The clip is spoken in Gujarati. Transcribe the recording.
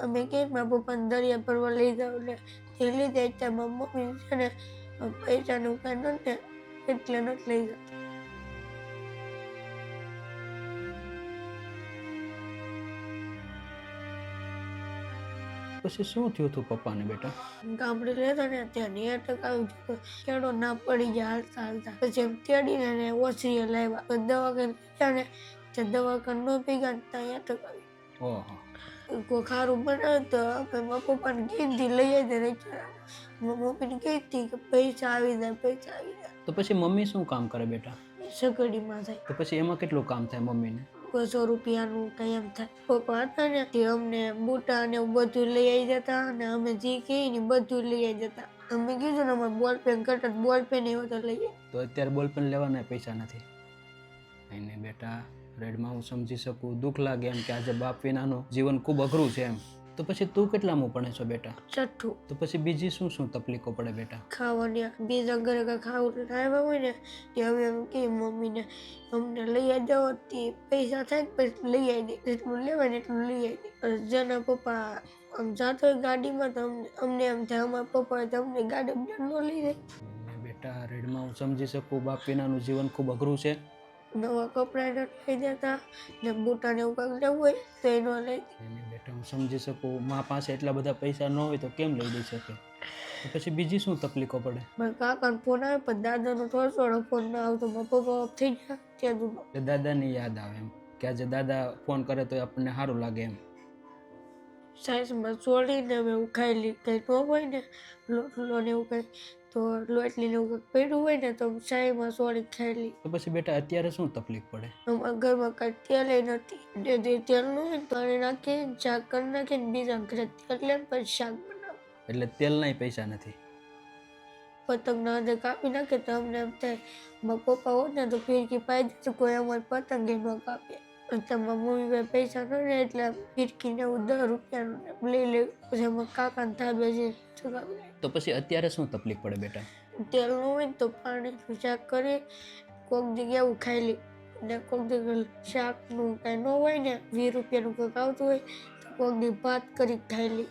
અમે કે મારા પપ્પાને દરિયા ફરવા લઈ જાવ એટલે એ લીધે અત્યારે મારી મમ્મી છે ને પૈસાનું કાંઈ નથી એટલે નથી લઈ જતા. પછી શું થયું હતું પપ્પાને બેટા? ગામડે લેતા ને ત્યાં 90% આવી જતો, કેળો ના પડી ગયા હાલતા હાલતા. પછી એમ તેડીને ને ઓસરીએ લાવ્યા, પછી દવાખાને ગયા ને ત્યાં દવાખાને ન ભેગા ને ત્યાં 90% આવી. ઓહો. કોઈ ખારું બનાવે તો અમે મારા પપ્પાને કીધી લઈ આવી દે. મારા મમ્મીને કીધી કે પૈસા આવી જાય, પૈસા આવી જાય. તો પછી મમ્મી શું કામ કરે બેટા? સગડીમાં થાય. તો પછી એમાં કેટલું કામ થાય મમ્મીને? 200 રૂપિયાનું કઈ એમ થાય. પપ્પા હતા ને તે અમને બુટા ને એવું બધું લઈ આવી જતા અને અમે જે કહીએ ને બધું લઈ આવી જતા. અમે કીધું ને અમારે બોલપેન ઘટત, બોલપેન એવો તો લઈ આવી. તો અત્યારે બોલપેન લેવાના પૈસા નથી. એને બેટા રેડમાં હું સમજી શકું, દુઃખ લાગે એમ કે આજે બાપ વિનાનું જીવન ખૂબ અઘરું છે એમ. તો પછી તું કેટલામાં ભણે છો બેટા? 6ઠું. તો પછી બીજી શું શું તકલીફો પડે બેટા? ખાવાની બીજા ઘરે કઈ ખાવું લાવ્યા હોય ને તે અમે એમ કહીએ મમ્મીને અમને લઈ આવી જાઓ, તે પૈસા થાય પછી લઈ આવી દે, જેટલું લેવાય ને એટલું લઈ આવી દે. જેના પપ્પા આમ જાતો હોય ગાડીમાં તો અમને એમ થાય અમારા પપ્પા તો અમને ગાડી ન લઈ જાય. બેટા રેડમાં હું સમજી શકું, બાપ વિનાનું જીવન ખૂબ અઘરું છે. નવા કપડાં નથી લઈ જતા ને બુટાને એવું કંઈક લેવું હોય તો એ ન લઈ. એને બેટા હું સમજી શકું, મા પાસે એટલા બધા પૈસા ન હોય તો કેમ લઈ દઈ શકે? તો પછી બીજી શું તકલીફો પડે? મારા કાકાનો ફોન આવે પણ દાદાનો થોડો ફોન ના આવતો. મારા પપ્પા થઈ ગયા ત્યાં જુદો. એટલે દાદાની યાદ આવે એમ કે આજે દાદા ફોન કરે તો આપણને સારું લાગે એમ. સાઈઝમાં છોડીને અમે ઉખાયેલી કંઈ ન હોય ને લોટલો ને એવું કંઈ તો લોટલીને એવું કંઈક પડ્યું હોય ને તો સાઈમાં છોડી ખાયેલી. તો પછી બેટા અત્યારે શું તકલીફ પડે? અમારા ઘરમાં કાંઈ તેલ નથી. જે તેલનું હોય ને પાણી નાખીને શાક કરી નાખીને બીજા ઘરે તેલ લે પછી શાક બનાવે. એટલે તેલનાય પૈસા નથી. પતંગના અંદર કાપી નાખે તો અમને એમ થાય મારા પપ્પા હોત ને તો ફિરકી પાઈ દે, કોઈ અમારી પતંગ ન કાપે. તમારા મમ્મી પૈસા ન રહે એટલે ફિરકીને એવું 10 રૂપિયાનું લઈ લે. પછી અમારા કાકાને ધાબે છે ચગાવી લે. તો પછી અત્યારે શું તકલીફ પડે બેટા? તેલનું હોય ને તો પાણીનું શાક કરી કોક જગ્યા એવું ખાઈ લે ને કોક જગ્યાએ શાકનું કાંઈ ન હોય ને 20 રૂપિયાનું કંઈક આવતું હોય તો કોક દી ભાત કરી ખાઈ લે.